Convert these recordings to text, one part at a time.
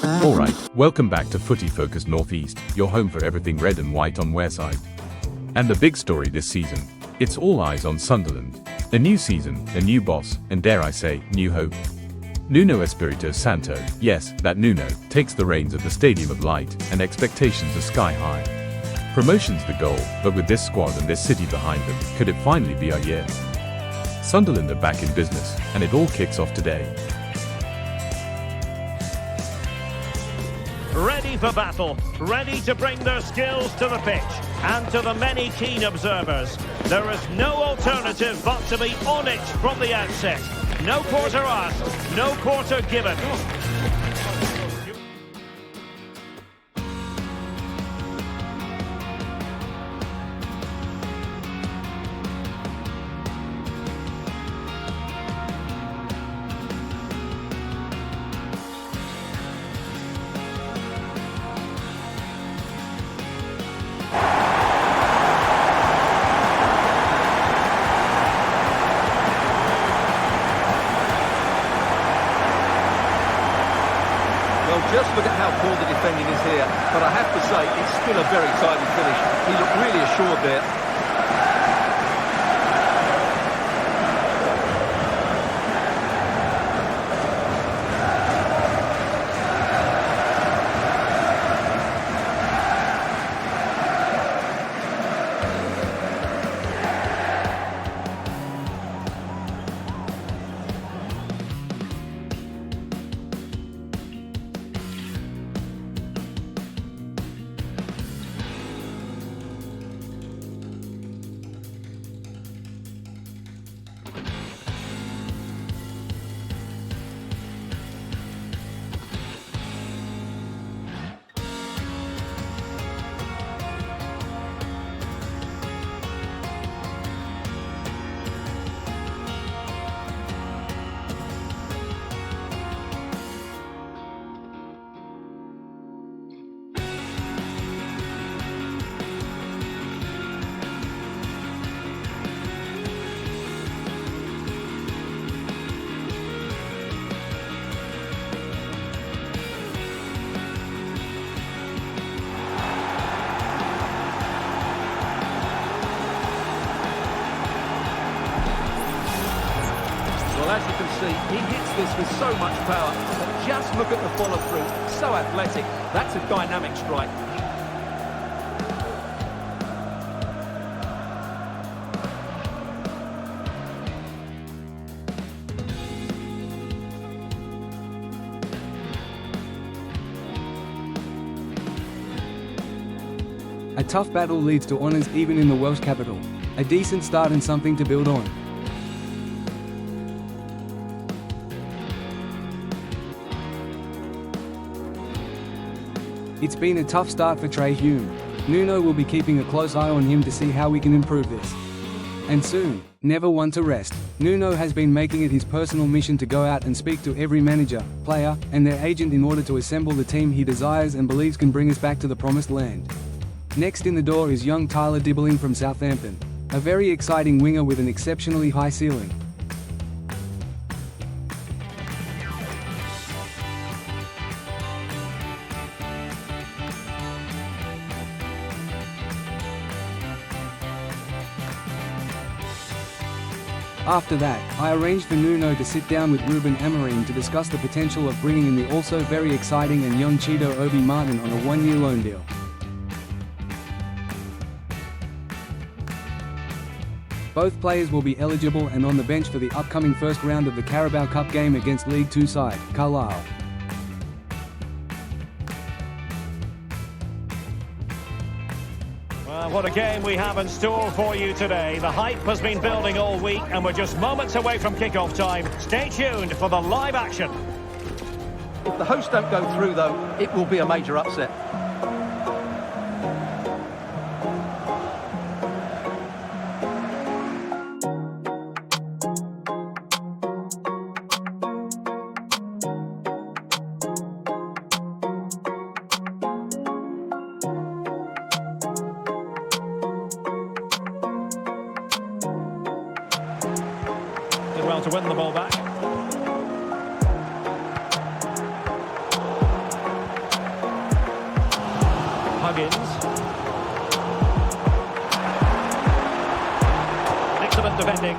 Alright, welcome back to Footy Focus Northeast, your home for everything red and white on Wearside. And the big story this season, it's all eyes on Sunderland. A new season, a new boss, and dare I say, new hope. Nuno Espírito Santo, yes, that Nuno, takes the reins at the Stadium of Light, and expectations are sky high. Promotion's the goal, but with this squad and this city behind them, could it finally be our year? Sunderland are back in business, and it all kicks off today. Ready for battle, ready to bring their skills to the pitch, and to the many keen observers, there is no alternative but to be on it from the outset. No quarter asked, no quarter given. Just look at how poor the defending is here, but I have to say, it's still a very tidy finish. He looked really assured there. Well, as you can see, he hits this with so much power, but just look at the follow-through, so athletic. That's a dynamic strike. A tough battle leads to honours even in the Welsh capital. A decent start and something to build on. It's been a tough start for Trey Hume. Nuno will be keeping a close eye on him to see how we can improve this. And soon, never one to rest. Nuno has been making it his personal mission to go out and speak to every manager, player, and their agent in order to assemble the team he desires and believes can bring us back to the promised land. Next in the door is young Tyler Dibbling from Southampton, a very exciting winger with an exceptionally high ceiling. After that, I arranged for Nuno to sit down with Ruben Amorim to discuss the potential of bringing in the also very exciting and young Cheeto Obi Martin on a one-year loan deal. Both players will be eligible and on the bench for the upcoming first round of the Carabao Cup game against League Two side, Carlisle. Well, what a game we have in store for you today. The hype has been building all week and we're just moments away from kick-off time. Stay tuned for the live action. If the hosts don't go through, though, it will be a major upset. Well to win the ball back. Huggins. Excellent defending.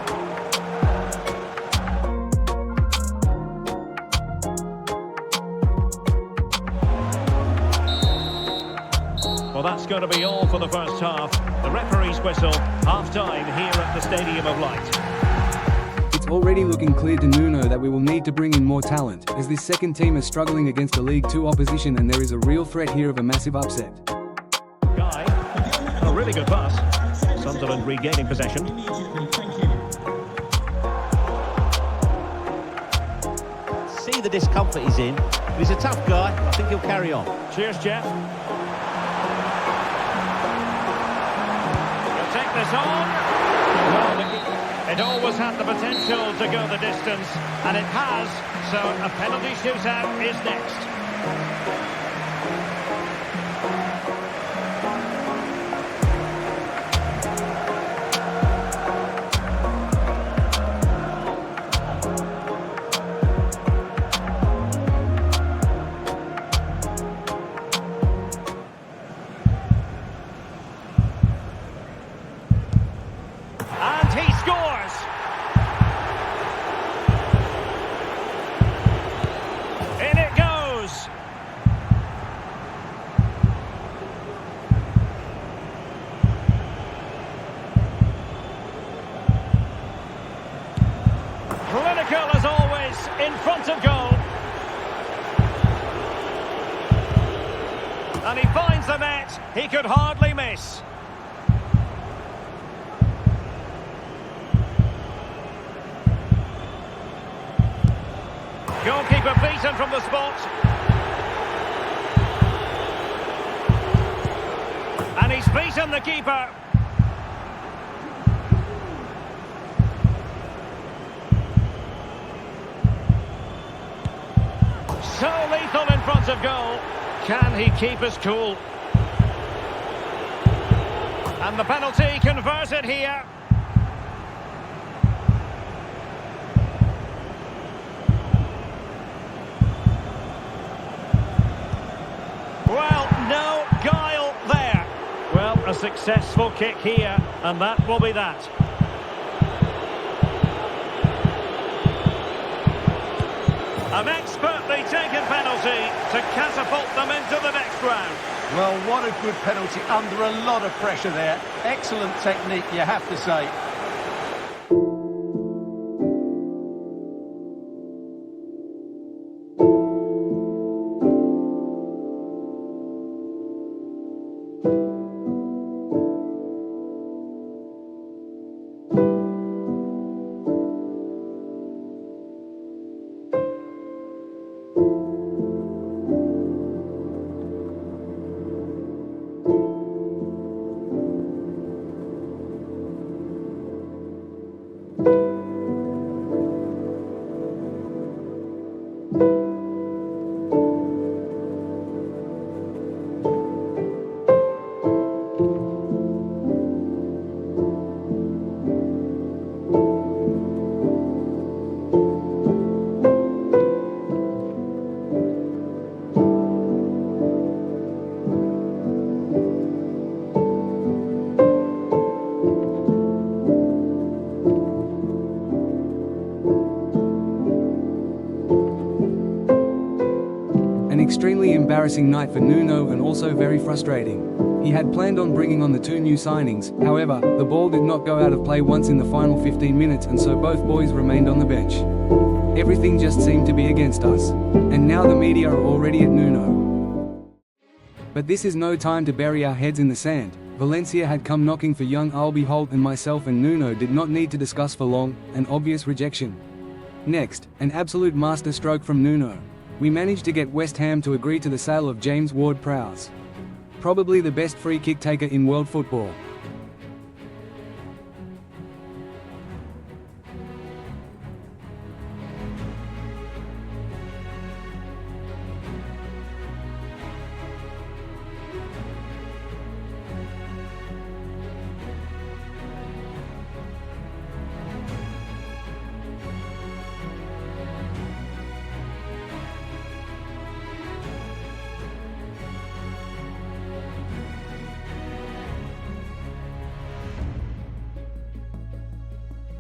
Well, that's going to be all for the first half. The referee's whistle, half-time here at the Stadium of Light. It's already looking clear to Nuno that we will need to bring in more talent, as this second team is struggling against a League 2 opposition and there is a real threat here of a massive upset. Guy, a really good pass. Sunderland regaining possession. See the discomfort he's in. He's a tough guy. I think he'll carry on. Cheers, Jeff. He'll take this on. Well, it always had the potential to go the distance, and it has, so a penalty shootout is next. And he scores! In it goes! Clinical as always, in front of goal. And he finds the net, he could hardly miss. Goalkeeper beaten from the spot. And he's beaten the keeper. So lethal in front of goal. Can he keep his cool? And the penalty converted here. Well, no guile there. Well, a successful kick here, and that will be that. An expertly taken penalty to catapult them into the next round. Well, what a good penalty under a lot of pressure there. Excellent technique, you have to say. An extremely embarrassing night for Nuno and also very frustrating. He had planned on bringing on the two new signings, however, the ball did not go out of play once in the final 15 minutes and so both boys remained on the bench. Everything just seemed to be against us. And now the media are already at Nuno. But this is no time to bury our heads in the sand. Valencia had come knocking for young Albi Holt and myself, and Nuno did not need to discuss for long, an obvious rejection. Next, an absolute masterstroke from Nuno. We managed to get West Ham to agree to the sale of James Ward-Prowse. Probably the best free kick taker in world football.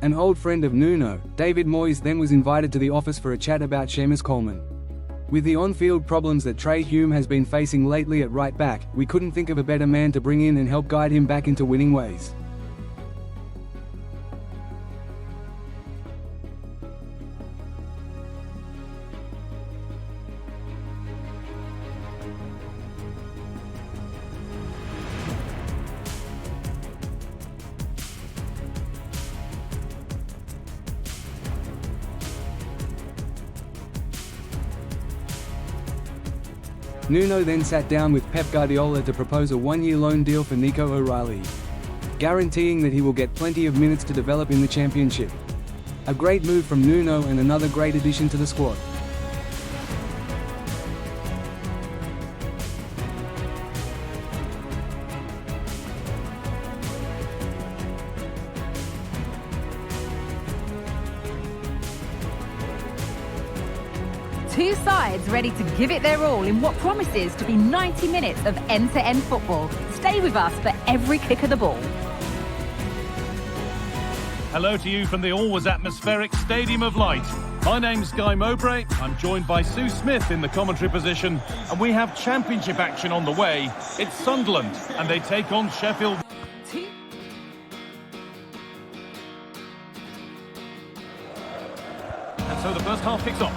An old friend of Nuno, David Moyes, then was invited to the office for a chat about Seamus Coleman. With the on-field problems that Trey Hume has been facing lately at right back, we couldn't think of a better man to bring in and help guide him back into winning ways. Nuno then sat down with Pep Guardiola to propose a one-year loan deal for Nico O'Reilly, guaranteeing that he will get plenty of minutes to develop in the Championship. A great move from Nuno and another great addition to the squad. Two sides ready to give it their all in what promises to be 90 minutes of end-to-end football. Stay with us for every kick of the ball. Hello to you from the always atmospheric Stadium of Light. My name's Guy Mowbray. I'm joined by Sue Smith in the commentary position, and we have Championship action on the way. It's Sunderland, and they take on Sheffield. And so the first half kicks off.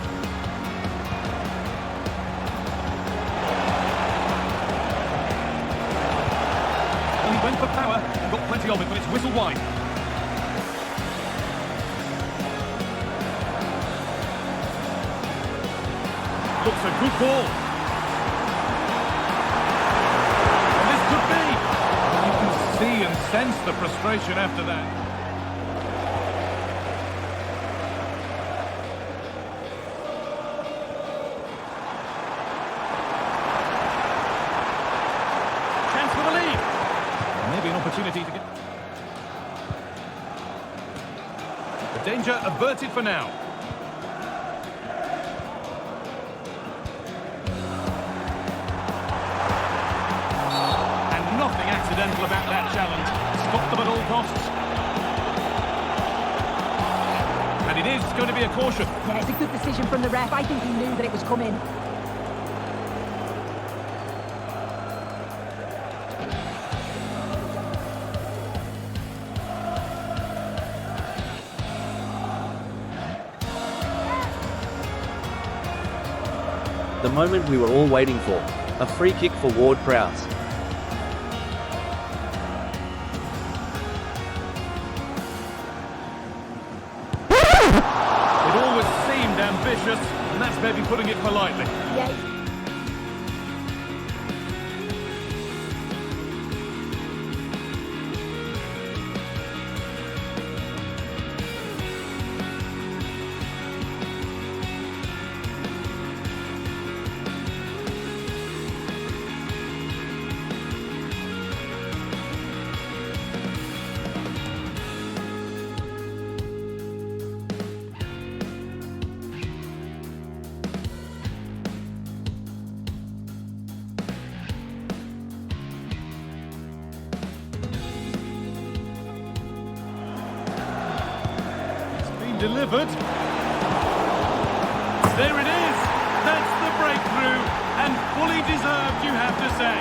He went for power and got plenty of it, but it's whistle wide. Looks a good ball. And this could be. You can see and sense the frustration after that. Chance for the lead. Maybe an opportunity to get... The danger averted for now. And nothing accidental about that challenge. Stop them at all costs. And it is going to be a caution. Yeah, it's a good decision from the ref. I think he knew that it was coming. The moment we were all waiting for. A free kick for Ward-Prowse. It always seemed ambitious, and that's maybe putting it politely. Yeah. Delivered. There it is. That's the breakthrough, and fully deserved, you have to say.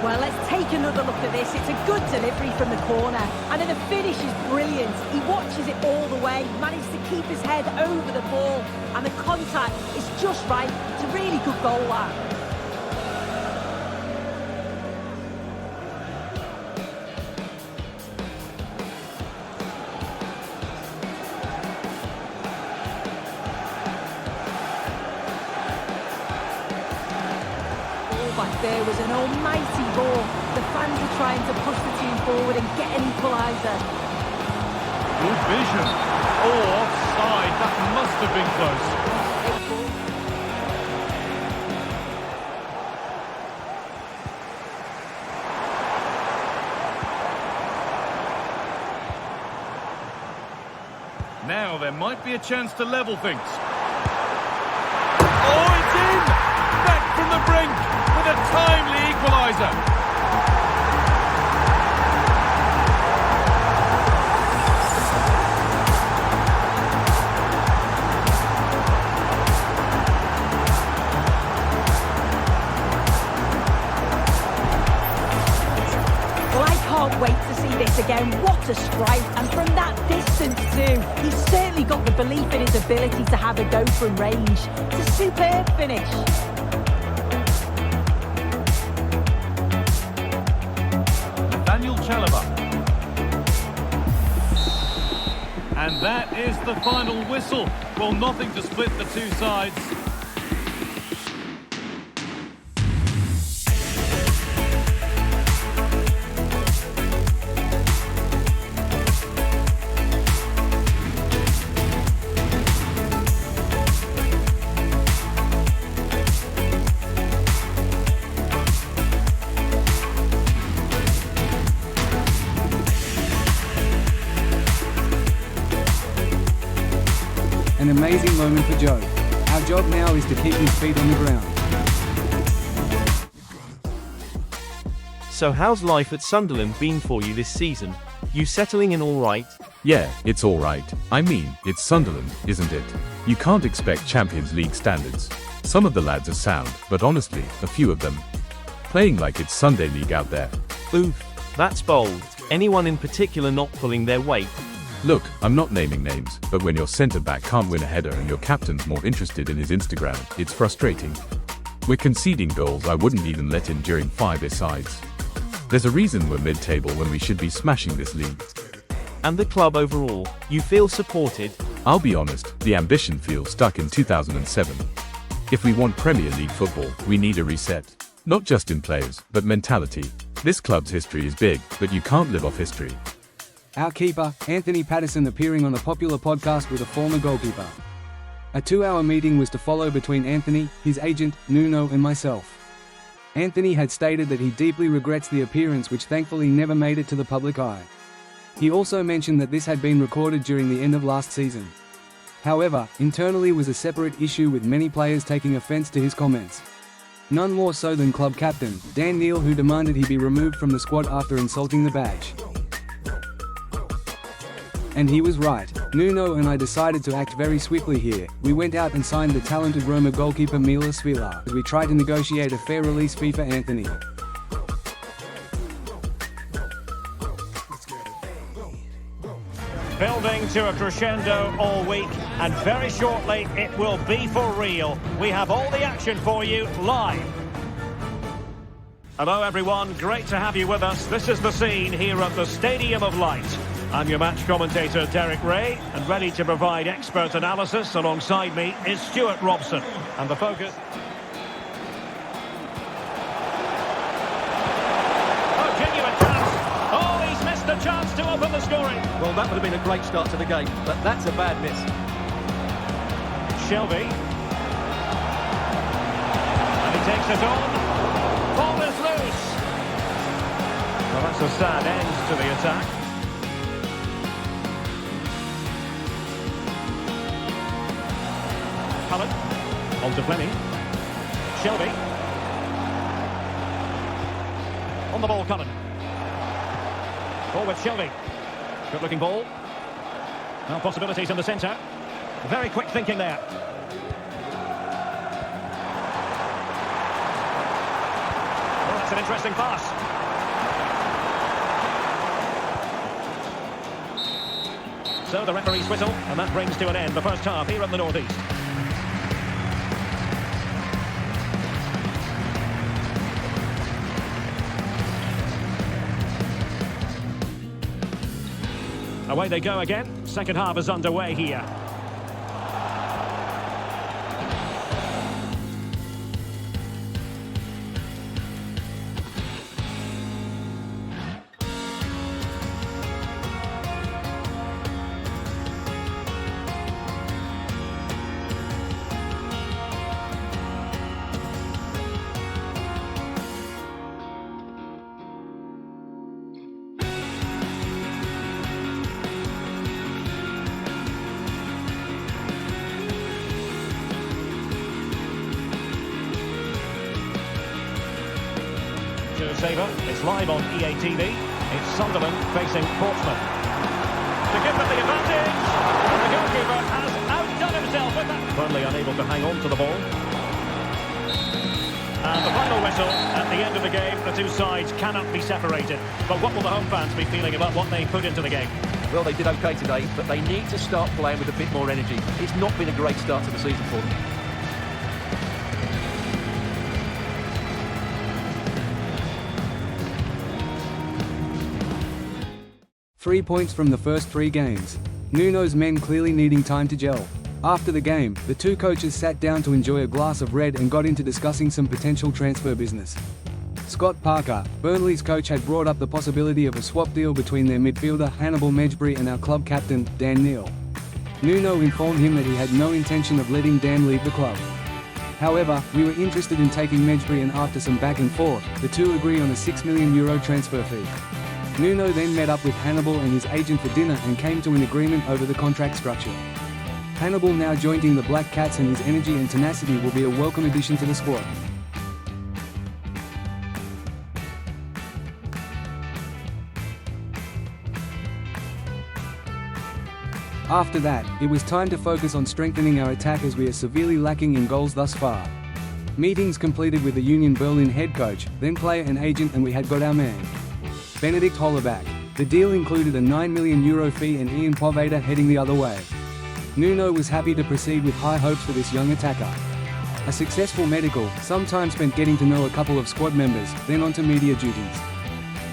Well, let's take another look at this. It's a good delivery from the corner, and then the finish is brilliant. He watches it all the way, managed to keep his head over the ball, and the contact is just right. It's a really good goal, that. There was an almighty ball. The fans are trying to push the team forward and get an equaliser. Good vision. Oh, offside. That must have been close. Now there might be a chance to level things. Oh, it's in! with a timely equaliser. Wait to see this again. What a strike, and from that distance too. He's certainly got the belief in his ability to have a go from range. It's a superb finish. Daniel Chalobah. And that is the final whistle. Well, nothing to split the two sides. An amazing moment for Joe. Our job now is to keep his feet on the ground. So how's life at Sunderland been for you this season? You settling in all right? Yeah, it's alright. I mean, it's Sunderland, isn't it? You can't expect Champions League standards. Some of the lads are sound, but honestly, a few of them playing like it's Sunday League out there. Oof, that's bold. Anyone in particular not pulling their weight? Look, I'm not naming names, but when your centre-back can't win a header and your captain's more interested in his Instagram, it's frustrating. We're conceding goals I wouldn't even let in during 5-a-sides. There's a reason we're mid-table when we should be smashing this league. And the club overall, you feel supported? I'll be honest, the ambition feels stuck in 2007. If we want Premier League football, we need a reset. Not just in players, but mentality. This club's history is big, but you can't live off history. Our keeper, Anthony Patterson, appearing on a popular podcast with a former goalkeeper. A 2-hour meeting was to follow between Anthony, his agent, Nuno and myself. Anthony had stated that he deeply regrets the appearance, which thankfully never made it to the public eye. He also mentioned that this had been recorded during the end of last season. However, internally was a separate issue, with many players taking offence to his comments. None more so than club captain, Dan Neil, who demanded he be removed from the squad after insulting the badge. And he was right. Nuno and I decided to act very swiftly here. We went out and signed the talented Roma goalkeeper Milos Svila as we tried to negotiate a fair release fee for Anthony. Building to a crescendo all week, and very shortly it will be for real. We have all the action for you live. Hello everyone, great to have you with us. This is the scene here at the Stadium of Light. I'm your match commentator Derek Ray, and ready to provide expert analysis alongside me is Stuart Robson. And the focus... Oh, genuine chance! Oh, he's missed the chance to open the scoring! Well, that would have been a great start to the game, but that's a bad miss. Shelby. And he takes it on. Ball is loose! Well, that's a sad end to the attack. Cullen, on to Fleming. Shelby. On the ball, Cullen. Forward, Shelby. Good looking ball. Now possibilities in the centre. Very quick thinking there. Oh, that's an interesting pass. So the referee's whistle, and that brings to an end the first half here in the northeast. Away they go again. Second half is underway here. saver. It's live on EA TV. It's Sunderland facing Portsmouth. To give them the advantage. And the goalkeeper has outdone himself with that. Burnley unable to hang on to the ball. And the final whistle at the end of the game. The two sides cannot be separated. But what will the home fans be feeling about what they put into the game? Well, they did okay today, but they need to start playing with a bit more energy. It's not been a great start to the season for them. Three points from the first 3 games. Nuno's men clearly needing time to gel. After the game, the two coaches sat down to enjoy a glass of red and got into discussing some potential transfer business. Scott Parker, Burnley's coach, had brought up the possibility of a swap deal between their midfielder Hannibal Mejbri and our club captain, Dan Neil. Nuno informed him that he had no intention of letting Dan leave the club. However, we were interested in taking Mejbri, and after some back and forth, the two agree on a €6 million transfer fee. Nuno then met up with Hannibal and his agent for dinner and came to an agreement over the contract structure. Hannibal, now joining the Black Cats, and his energy and tenacity will be a welcome addition to the squad. After that, it was time to focus on strengthening our attack, as we are severely lacking in goals thus far. Meetings completed with the Union Berlin head coach, then player and agent, and we had got our man. Benedikt Hollerbach. The deal included a €9 million fee and Ian Poveda heading the other way. Nuno was happy to proceed with high hopes for this young attacker. A successful medical, some time spent getting to know a couple of squad members, then on to media duties.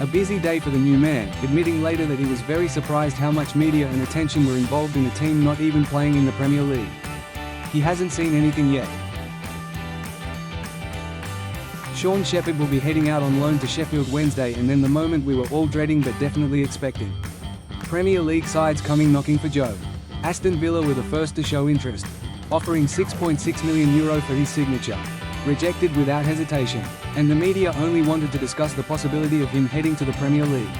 A busy day for the new man, admitting later that he was very surprised how much media and attention were involved in a team not even playing in the Premier League. He hasn't seen anything yet. Sean Shepherd will be heading out on loan to Sheffield Wednesday, and then the moment we were all dreading but definitely expecting. Premier League sides coming knocking for Joe. Aston Villa were the first to show interest, offering €6.6 million for his signature. Rejected without hesitation, and the media only wanted to discuss the possibility of him heading to the Premier League.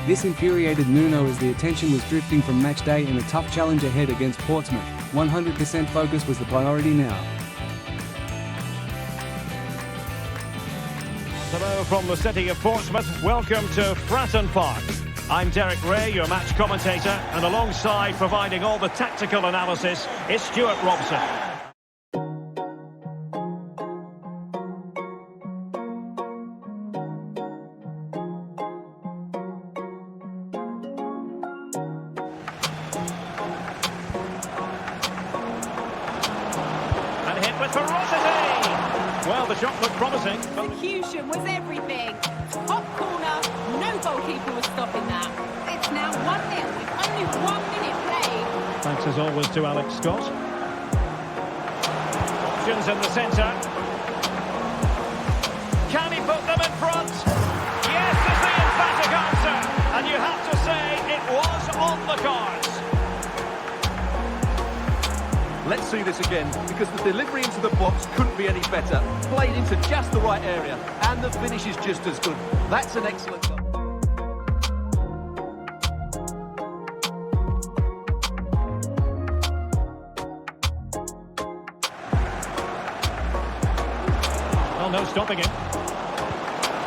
This infuriated Nuno, as the attention was drifting from match day and a tough challenge ahead against Portsmouth. 100% focus was the priority now. Hello from the city of Portsmouth. Welcome to Fratton Park. I'm Derek Ray, your match commentator, and alongside providing all the tactical analysis is Stuart Robson. And hit with ferocity! Well, the shot looked promising. Execution was everything. Top corner, no goalkeeper was stopping that. It's now 1-0 with only 1 minute played. Thanks as always to Alex Scott. Options in the centre. Can he put them in front? Yes, is the emphatic answer. And you have to say it was on the cards. Let's see this again, because the delivery into the box couldn't be any better. Played into just the right area, and the finish is just as good. That's an excellent goal. Well, no stopping him.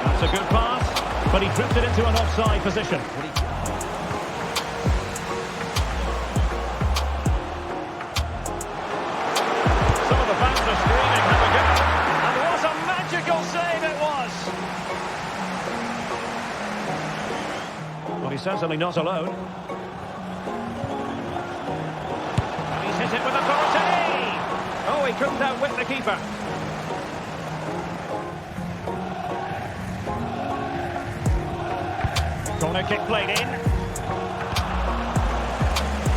That's a good pass, but he drifted into an offside position. He's certainly not alone. He's hit it with authority! Oh, he couldn't outwit the keeper. Corner kick played in.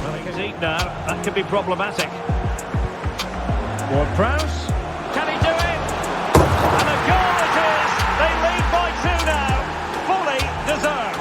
Well, he can eat now. That could be problematic. Ward-Prowse. Can he do it? And a goal it is! They lead by 2 now. Fully deserved.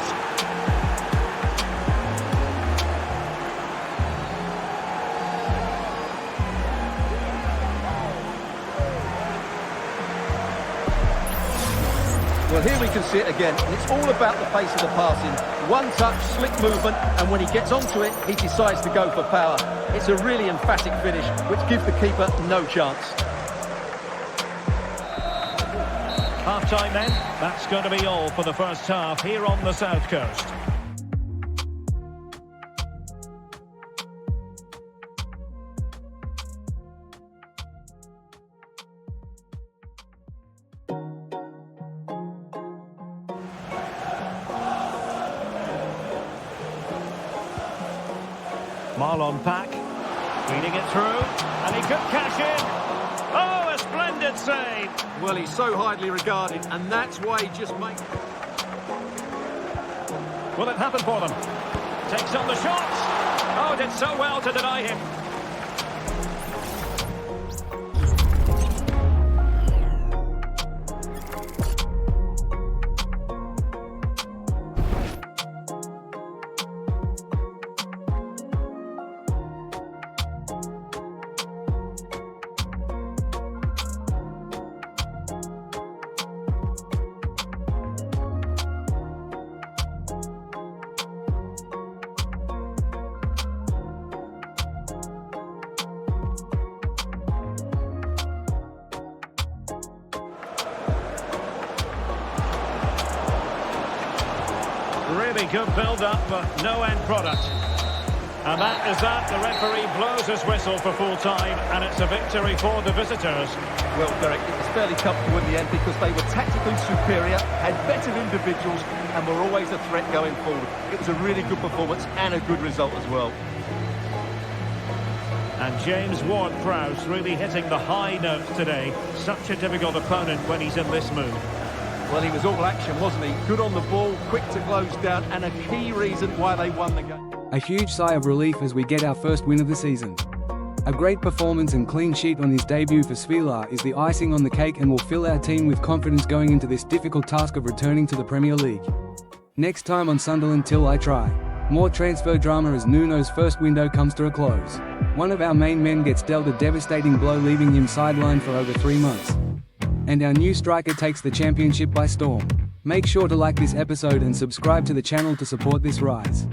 Well, here we can see it again, and it's all about the pace of the passing. One touch, slick movement, and when he gets onto it, he decides to go for power. It's a really emphatic finish, which gives the keeper no chance. Half half-time then. That's going to be all for the first half here on the South Coast. Marlon Pack, feeding it through, and he could cash in. Oh, a splendid save. Well, he's so highly regarded, and that's why he just makes... Will it happen for them? Takes on the shots. Oh, did so well to deny him. Really good build-up, but no end product. And that is that. The referee blows his whistle for full time, and it's a victory for the visitors. Well, Derek, it was fairly comfortable in the end because they were tactically superior, had better individuals, and were always a threat going forward. It was a really good performance and a good result as well. And James Ward-Prowse really hitting the high notes today. Such a difficult opponent when he's in this mood. Well, he was all action, wasn't he? Good on the ball, quick to close down, and a key reason why they won the game. A huge sigh of relief as we get our first win of the season. A great performance and clean sheet on his debut for Svila is the icing on the cake and will fill our team with confidence going into this difficult task of returning to the Premier League. Next time on Sunderland Till I Try. More transfer drama as Nuno's first window comes to a close. One of our main men gets dealt a devastating blow, leaving him sidelined for over 3 months. And our new striker takes the championship by storm. Make sure to like this episode and subscribe to the channel to support this rise.